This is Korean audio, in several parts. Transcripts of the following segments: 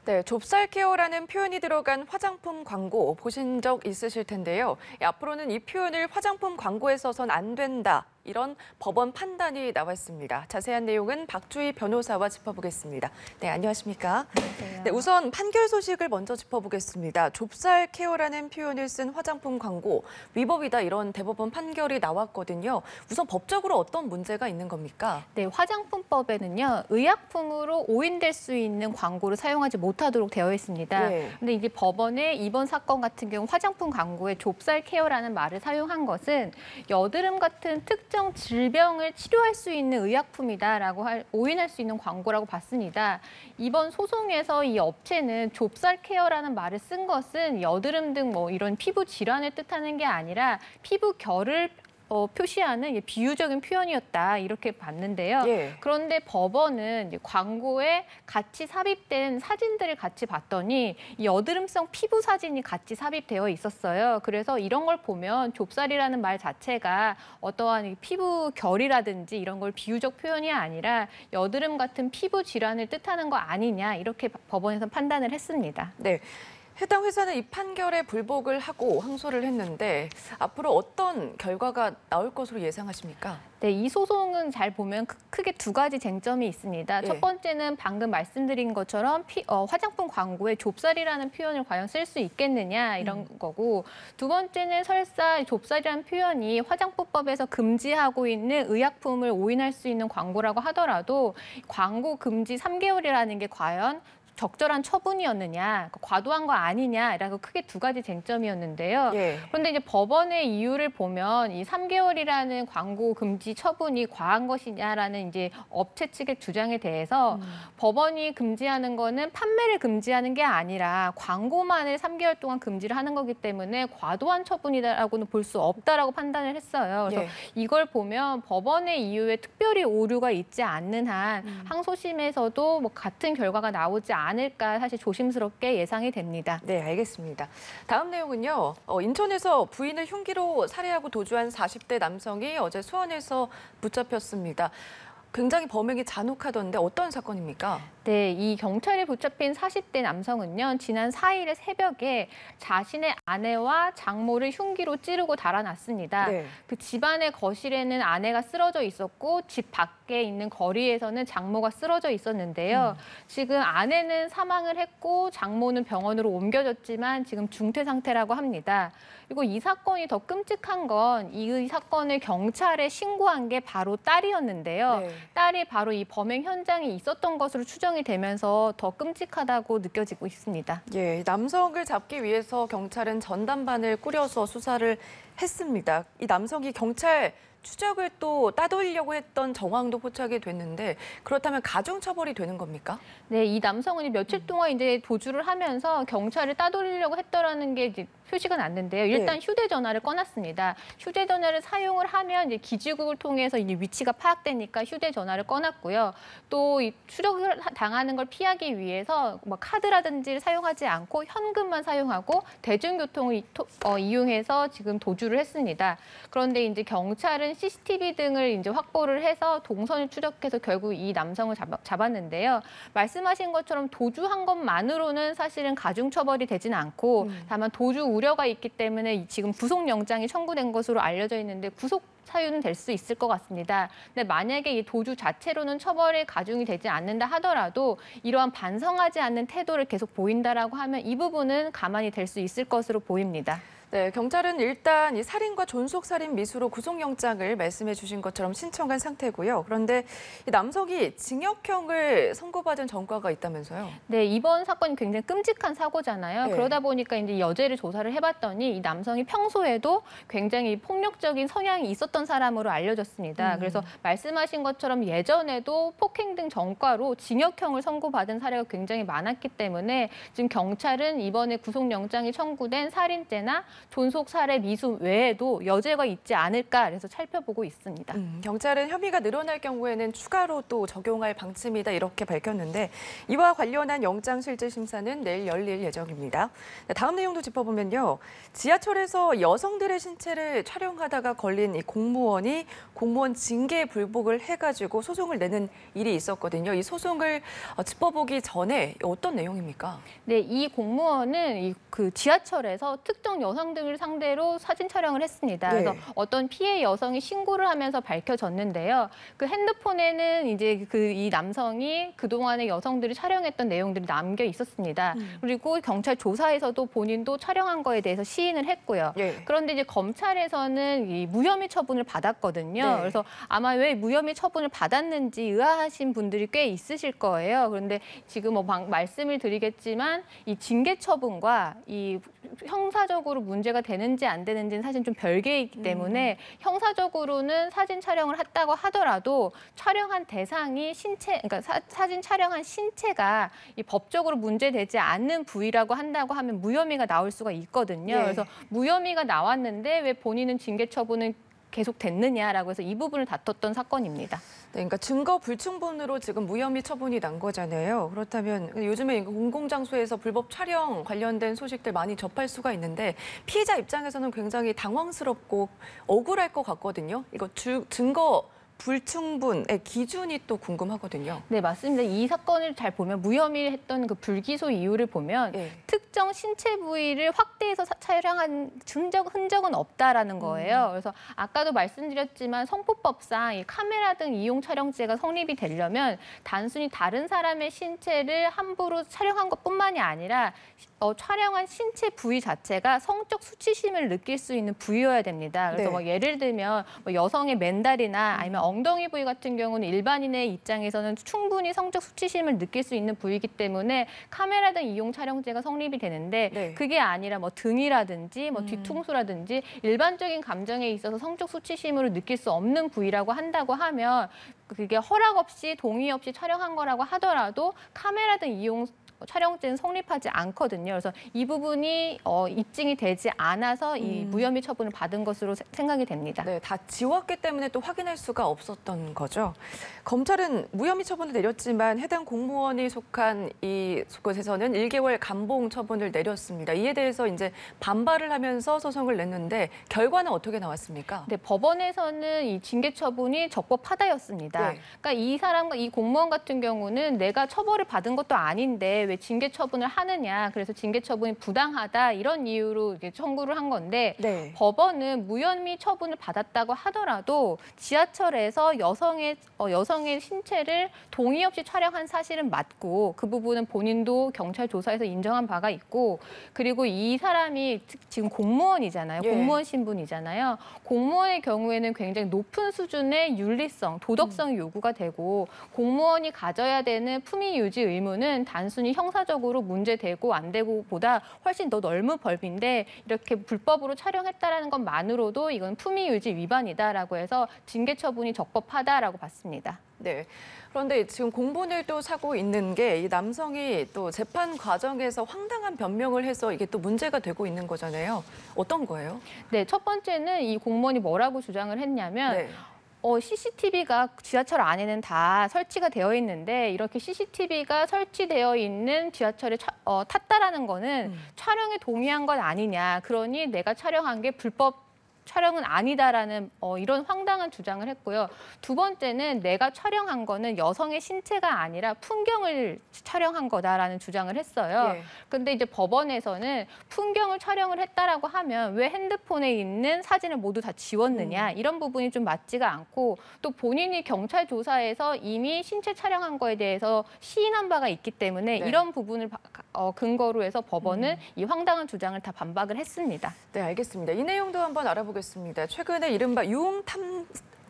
네, 좁쌀 케어라는 표현이 들어간 화장품 광고 보신 적 있으실 텐데요. 앞으로는 이 표현을 화장품 광고에 써선 안 된다. 이런 법원 판단이 나와 있습니다. 자세한 내용은 박주희 변호사와 짚어보겠습니다. 네, 안녕하십니까? 안녕하세요. 네, 우선 판결 소식을 먼저 짚어보겠습니다. 좁쌀 케어라는 표현을 쓴 화장품 광고 위법이다 이런 대법원 판결이 나왔거든요. 우선 법적으로 어떤 문제가 있는 겁니까? 네, 화장품법에는요, 의약품으로 오인될 수 있는 광고를 사용하지 못하도록 되어 있습니다. 네. 근데 이제 법원에 이번 사건 같은 경우 화장품 광고에 좁쌀 케어라는 말을 사용한 것은 여드름 같은 특정 질병을 치료할 수 있는 의약품이다라고 오인할 수 있는 광고라고 봤습니다. 이번 소송에서 이 업체는 좁쌀 케어라는 말을 쓴 것은 여드름 등 이런 피부 질환을 뜻하는 게 아니라 피부 결을 표시하는 비유적인 표현이었다 이렇게 봤는데요. 예. 그런데 법원은 이제 광고에 같이 삽입된 사진들을 같이 봤더니 이 여드름성 피부 사진이 같이 삽입되어 있었어요. 그래서 이런 걸 보면 좁쌀이라는 말 자체가 어떠한 피부 결이라든지 이런 걸 비유적 표현이 아니라 여드름 같은 피부 질환을 뜻하는 거 아니냐 이렇게 법원에서 판단을 했습니다. 네. 해당 회사는 이 판결에 불복을 하고 항소를 했는데 앞으로 어떤 결과가 나올 것으로 예상하십니까? 네, 이 소송은 잘 보면 크게 두 가지 쟁점이 있습니다. 예. 첫 번째는 방금 말씀드린 것처럼 화장품 광고에 좁쌀이라는 표현을 과연 쓸 수 있겠느냐 이런 거고, 두 번째는 설사 좁쌀이라는 표현이 화장품법에서 금지하고 있는 의약품을 오인할 수 있는 광고라고 하더라도 광고 금지 3개월이라는 게 과연 적절한 처분이었느냐, 과도한 거 아니냐라고 크게 두 가지 쟁점이었는데요. 예. 그런데 이제 법원의 이유를 보면 이 3개월이라는 광고 금지 처분이 과한 것이냐라는 이제 업체 측의 주장에 대해서 법원이 금지하는 거는 판매를 금지하는 게 아니라 광고만을 3개월 동안 금지를 하는 거기 때문에 과도한 처분이다라고는 볼 수 없다라고 판단을 했어요. 그래서 예. 이걸 보면 법원의 이유에 특별히 오류가 있지 않는 한 항소심에서도 같은 결과가 나오지 않을까 사실 조심스럽게 예상이 됩니다. 네, 알겠습니다. 다음 내용은요. 인천에서 부인을 흉기로 살해하고 도주한 40대 남성이 어제 수원에서 붙잡혔습니다. 굉장히 범행이 잔혹하던데 어떤 사건입니까? 네, 이 경찰에 붙잡힌 40대 남성은요, 지난 4일 새벽에 자신의 아내와 장모를 흉기로 찌르고 달아났습니다. 네. 그 집안의 거실에는 아내가 쓰러져 있었고 집 밖에 있는 거리에서는 장모가 쓰러져 있었는데요. 지금 아내는 사망을 했고 장모는 병원으로 옮겨졌지만 지금 중퇴 상태라고 합니다. 그리고 이 사건이 더 끔찍한 건 이 사건을 경찰에 신고한 게 바로 딸이었는데요. 네. 딸이 바로 이 범행 현장에 있었던 것으로 추정이 되면서 더 끔찍하다고 느껴지고 있습니다. 예, 남성을 잡기 위해서 경찰은 전담반을 꾸려서 수사를 했습니다. 이 남성이 경찰 추적을 또 따돌리려고 했던 정황도 포착이 됐는데 그렇다면 가중처벌이 되는 겁니까? 네, 이 남성은 며칠 동안 이제 도주를 하면서 경찰을 따돌리려고 했더라는 게 이제 표시가 났는데요. 일단 네. 휴대전화를 꺼놨습니다. 휴대전화를 사용을 하면 이제 기지국을 통해서 이제 위치가 파악되니까 휴대전화를 꺼놨고요. 또 이 추적을 당하는 걸 피하기 위해서 카드라든지를 사용하지 않고 현금만 사용하고 대중교통을 이용해서 지금 도주를 했습니다. 그런데 이제 경찰은 CCTV 등을 이제 확보를 해서 동선을 추적해서 결국 이 남성을 잡았는데요. 말씀하신 것처럼 도주한 것만으로는 사실은 가중처벌이 되진 않고 다만 도주 우려가 있기 때문에 지금 구속영장이 청구된 것으로 알려져 있는데 구속 사유는 될 수 있을 것 같습니다. 근데 만약에 이 도주 자체로는 처벌이 가중이 되지 않는다 하더라도 이러한 반성하지 않는 태도를 계속 보인다라고 하면 이 부분은 가만히 될 수 있을 것으로 보입니다. 네, 경찰은 일단 이 살인과 존속살인 미수로 구속영장을 말씀해 주신 것처럼 신청한 상태고요. 그런데 이 남성이 징역형을 선고받은 전과가 있다면서요? 네, 이번 사건이 굉장히 끔찍한 사고잖아요. 네. 그러다 보니까 이제 여죄를 조사를 해봤더니 이 남성이 평소에도 굉장히 폭력적인 성향이 있었던 사람으로 알려졌습니다. 그래서 말씀하신 것처럼 예전에도 폭행 등 전과로 징역형을 선고받은 사례가 굉장히 많았기 때문에 지금 경찰은 이번에 구속영장이 청구된 살인죄나 존속, 살해, 미수 외에도 여죄가 있지 않을까 그래서 살펴보고 있습니다. 경찰은 혐의가 늘어날 경우에는 추가로 또 적용할 방침이다 이렇게 밝혔는데 이와 관련한 영장실질심사는 내일 열릴 예정입니다. 다음 내용도 짚어보면요. 지하철에서 여성들의 신체를 촬영하다가 걸린 이 공무원이 공무원 징계 불복을 해가지고 소송을 내는 일이 있었거든요. 이 소송을 짚어보기 전에 어떤 내용입니까? 네, 이 공무원은 그 지하철에서 특정 여성들을 상대로 사진 촬영을 했습니다. 네. 그래서 어떤 피해 여성이 신고를 하면서 밝혀졌는데요. 그 핸드폰에는 이제 이 남성이 그동안에 여성들이 촬영했던 내용들이 남겨 있었습니다. 그리고 경찰 조사에서도 본인도 촬영한 거에 대해서 시인을 했고요. 네. 그런데 이제 검찰에서는 이 무혐의 처분을 받았거든요. 네. 그래서 아마 왜 무혐의 처분을 받았는지 의아하신 분들이 꽤 있으실 거예요. 그런데 지금 말씀을 드리겠지만 이 징계 처분과 이 형사적으로 문제가 되는지 안 되는지는 사실 좀 별개이기 때문에 형사적으로는 사진 촬영을 했다고 하더라도 촬영한 대상이 그러니까 사진 촬영한 신체가 이 법적으로 문제되지 않는 부위라고 한다고 하면 무혐의가 나올 수가 있거든요. 네. 그래서 무혐의가 나왔는데 왜 본인은 징계 처분은 계속 됐느냐라고 해서 이 부분을 다퉜던 사건입니다. 네, 그러니까 증거 불충분으로 지금 무혐의 처분이 난 거잖아요. 그렇다면 요즘에 공공장소에서 불법 촬영 관련된 소식들 많이 접할 수가 있는데 피해자 입장에서는 굉장히 당황스럽고 억울할 것 같거든요. 이거 증거 불충분의 기준이 또 궁금하거든요. 네, 맞습니다. 이 사건을 잘 보면 무혐의했던 그 불기소 이유를 보면 네. 특정 신체 부위를 확대해서 촬영한 흔적은 없다라는 거예요. 그래서 아까도 말씀드렸지만 성폭법상 이 카메라 등 이용 촬영죄가 성립이 되려면 단순히 다른 사람의 신체를 함부로 촬영한 것뿐만이 아니라 촬영한 신체 부위 자체가 성적 수치심을 느낄 수 있는 부위여야 됩니다. 그래서 네. 예를 들면 여성의 맨다리나 아니면 엉덩이 부위 같은 경우는 일반인의 입장에서는 충분히 성적 수치심을 느낄 수 있는 부위이기 때문에 카메라 등 이용 촬영죄가 성립이 되는데 네. 그게 아니라 등이라든지 뒤통수라든지 일반적인 감정에 있어서 성적 수치심으로 느낄 수 없는 부위라고 한다고 하면 그게 허락 없이 동의 없이 촬영한 거라고 하더라도 카메라 등 이용 촬영죄는 성립하지 않거든요. 그래서 이 부분이 입증이 되지 않아서 이 무혐의 처분을 받은 것으로 생각이 됩니다. 네, 다 지웠기 때문에 또 확인할 수가 없었던 거죠. 검찰은 무혐의 처분을 내렸지만 해당 공무원이 속한 이곳에서는 1개월 감봉 처분을 내렸습니다. 이에 대해서 이제 반발을 하면서 소송을 냈는데 결과는 어떻게 나왔습니까? 네, 법원에서는 이 징계 처분이 적법하다였습니다. 네. 그러니까 이 공무원 같은 경우는 내가 처벌을 받은 것도 아닌데 왜 징계 처분을 하느냐. 그래서 징계 처분이 부당하다 이런 이유로 이렇게 청구를 한 건데 네. 법원은 무혐의 처분을 받았다고 하더라도 지하철에서 여성의 신체를 동의 없이 촬영한 사실은 맞고 그 부분은 본인도 경찰 조사에서 인정한 바가 있고 그리고 이 사람이 지금 공무원이잖아요. 예. 공무원 신분이잖아요. 공무원의 경우에는 굉장히 높은 수준의 윤리성, 도덕성이 요구가 되고 공무원이 가져야 되는 품위 유지 의무는 단순히 형사적으로 문제되고 안 되고보다 훨씬 더 넓은 범위인데 이렇게 불법으로 촬영했다라는 것만으로도 이건 품위 유지 위반이다라고 해서 징계 처분이 적법하다라고 봤습니다. 네. 그런데 지금 공분을 또 사고 있는 게 이 남성이 또 재판 과정에서 황당한 변명을 해서 이게 또 문제가 되고 있는 거잖아요. 어떤 거예요? 네, 첫 번째는 이 공무원이 뭐라고 주장을 했냐면 네. CCTV가 지하철 안에는 다 설치가 되어 있는데 이렇게 CCTV가 설치되어 있는 지하철에 탔다라는 거는 촬영에 동의한 건 아니냐. 그러니 내가 촬영한 게 불법 촬영은 아니다라는 이런 황당한 주장을 했고요. 두 번째는 내가 촬영한 거는 여성의 신체가 아니라 풍경을 촬영한 거다라는 주장을 했어요. 예. 근데 이제 법원에서는 풍경을 촬영을 했다라고 하면 왜 핸드폰에 있는 사진을 모두 다 지웠느냐 이런 부분이 좀 맞지가 않고 또 본인이 경찰 조사에서 이미 신체 촬영한 거에 대해서 시인한 바가 있기 때문에 네. 이런 부분을 근거로 해서 법원은 이 황당한 주장을 다 반박을 했습니다. 네, 알겠습니다. 이 내용도 한번 알아보겠습니다. 최근에 이른바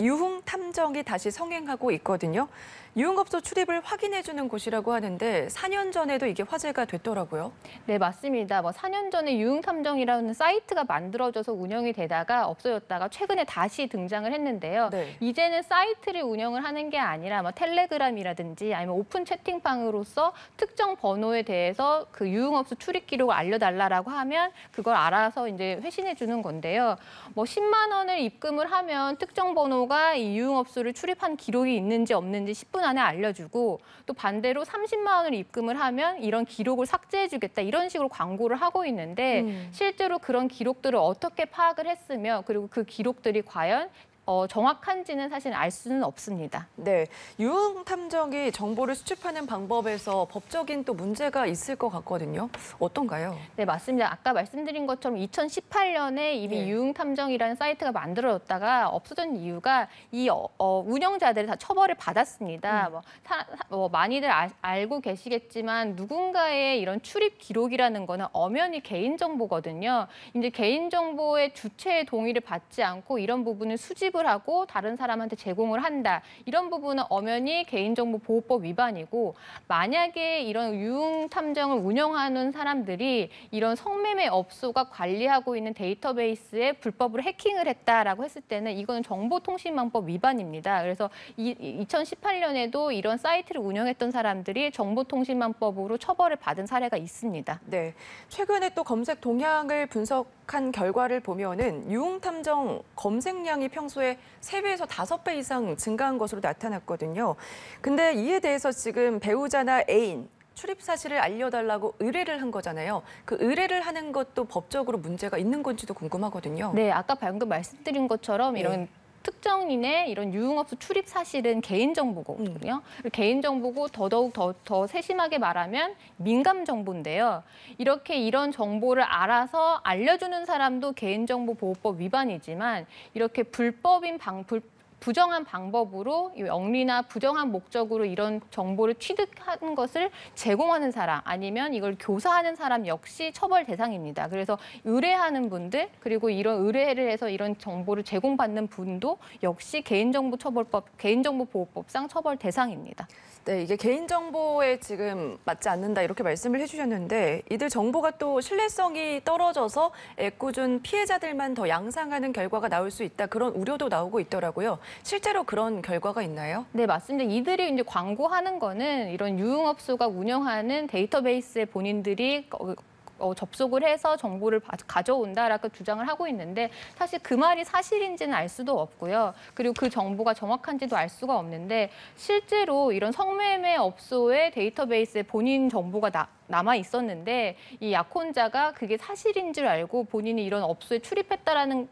유흥 탐정이 다시 성행하고 있거든요. 유흥업소 출입을 확인해주는 곳이라고 하는데 4년 전에도 이게 화제가 됐더라고요. 네, 맞습니다. 4년 전에 유흥탐정이라는 사이트가 만들어져서 운영이 되다가 없어졌다가 최근에 다시 등장을 했는데요. 네. 이제는 사이트를 운영을 하는 게 아니라 텔레그램이라든지 아니면 오픈 채팅방으로서 특정 번호에 대해서 그 유흥업소 출입 기록을 알려달라고 하면 그걸 알아서 이제 회신해 주는 건데요. 10만 원을 입금을 하면 특정 번호가 이 유흥업소를 출입한 기록이 있는지 없는지 10분 안에 알려주고 또 반대로 30만 원을 입금을 하면 이런 기록을 삭제해주겠다 이런 식으로 광고를 하고 있는데 실제로 그런 기록들을 어떻게 파악을 했으며 그리고 그 기록들이 과연 정확한지는 사실 알 수는 없습니다. 네, 유흥 탐정이 정보를 수집하는 방법에서 법적인 또 문제가 있을 것 같거든요. 어떤가요? 네, 맞습니다. 아까 말씀드린 것처럼 2018년에 이미 네. 유흥탐정이라는 사이트가 만들어졌다가 없어진 이유가 이 운영자들이 다 처벌을 받았습니다. 많이들 알고 계시겠지만 누군가의 이런 출입 기록이라는 거는 엄연히 개인정보거든요. 이제 개인정보의 주체의 동의를 받지 않고 이런 부분을 수집을 하고 다른 사람한테 제공을 한다. 이런 부분은 엄연히 개인정보보호법 위반이고 만약에 이런 유흥탐정을 운영하는 사람들이 이런 성매매 업소가 관리하고 있는 데이터베이스에 불법으로 해킹을 했다라고 했을 때는 이거는 정보통신망법 위반입니다. 그래서 2018년에도 이런 사이트를 운영했던 사람들이 정보통신망법으로 처벌을 받은 사례가 있습니다. 네, 최근에 또 검색 동향을 분석한 결과를 보면은 유흥탐정 검색량이 평소에 3배에서 5배 이상 증가한 것으로 나타났거든요. 근데 이에 대해서 지금 배우자나 애인, 출입 사실을 알려달라고 의뢰를 한 거잖아요. 그 의뢰를 하는 것도 법적으로 문제가 있는 건지도 궁금하거든요. 네, 아까 방금 말씀드린 것처럼 이런 특정인의 이런 유흥업소 출입 사실은 개인정보거든요. 개인정보고 더더욱 더 세심하게 말하면 민감정보인데요. 이렇게 이런 정보를 알아서 알려주는 사람도 개인정보보호법 위반이지만 이렇게 부정한 방법으로 영리나 부정한 목적으로 이런 정보를 취득한 것을 제공하는 사람 아니면 이걸 교사하는 사람 역시 처벌 대상입니다. 그래서 의뢰하는 분들 그리고 이런 의뢰를 해서 이런 정보를 제공받는 분도 역시 개인정보보호법상 처벌 대상입니다. 네, 이게 개인정보에 지금 맞지 않는다 이렇게 말씀을 해주셨는데 이들 정보가 또 신뢰성이 떨어져서 애꿎은 피해자들만 더 양상하는 결과가 나올 수 있다 그런 우려도 나오고 있더라고요. 실제로 그런 결과가 있나요? 네, 맞습니다. 이들이 이제 광고하는 거는 이런 유흥업소가 운영하는 데이터베이스에 본인들이 접속을 해서 정보를 가져온다라고 주장을 하고 있는데 사실 그 말이 사실인지는 알 수도 없고요. 그리고 그 정보가 정확한지도 알 수가 없는데 실제로 이런 성매매 업소의 데이터베이스에 본인 정보가 남아 있었는데 이 약혼자가 그게 사실인 줄 알고 본인이 이런 업소에 출입했다라는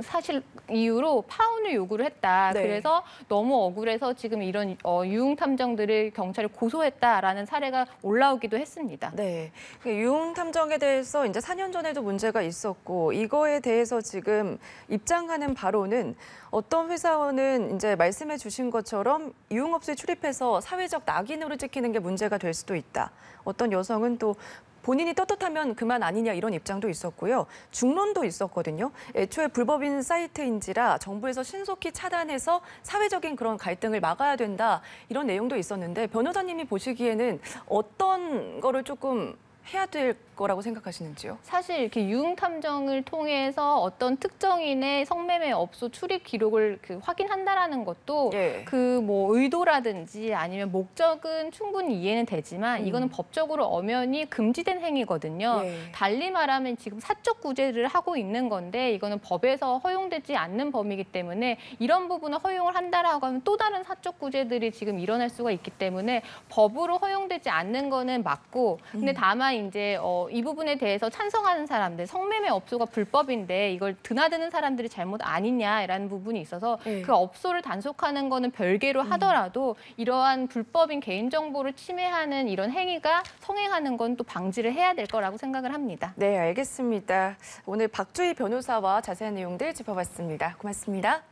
사실 이유로 파혼을 요구를 했다. 네. 그래서 너무 억울해서 지금 이런 유흥탐정들을 경찰에 고소했다라는 사례가 올라오기도 했습니다. 네, 유흥탐정에 대해서 이제 4년 전에도 문제가 있었고 이거에 대해서 지금 입장하는 바로는 어떤 회사원은 이제 말씀해 주신 것처럼 유흥업소에 출입해서 사회적 낙인으로 찍히는 게 문제가 될 수도 있다. 어떤 여성은 또 본인이 떳떳하면 그만 아니냐 이런 입장도 있었고요. 중론도 있었거든요. 애초에 불법인 사이트인지라 정부에서 신속히 차단해서 사회적인 그런 갈등을 막아야 된다 이런 내용도 있었는데 변호사님이 보시기에는 어떤 거를 조금 해야 될 거라고 생각하시는지요? 사실 이렇게 유흥탐정을 통해서 어떤 특정인의 성매매 업소 출입 기록을 확인한다라는 것도 예. 의도라든지 아니면 목적은 충분히 이해는 되지만 이거는 법적으로 엄연히 금지된 행위거든요. 예. 달리 말하면 지금 사적 구제를 하고 있는 건데 이거는 법에서 허용되지 않는 범위이기 때문에 이런 부분을 허용을 한다라고 하면 또 다른 사적 구제들이 지금 일어날 수가 있기 때문에 법으로 허용되지 않는 거는 맞고 근데 다만 이제 이 부분에 대해서 찬성하는 사람들, 성매매 업소가 불법인데 이걸 드나드는 사람들이 잘못 아니냐라는 부분이 있어서 네. 그 업소를 단속하는 거는 별개로 하더라도 이러한 불법인 개인정보를 침해하는 이런 행위가 성행하는 건 또 방지를 해야 될 거라고 생각을 합니다. 네, 알겠습니다. 오늘 박주희 변호사와 자세한 내용들 짚어봤습니다. 고맙습니다.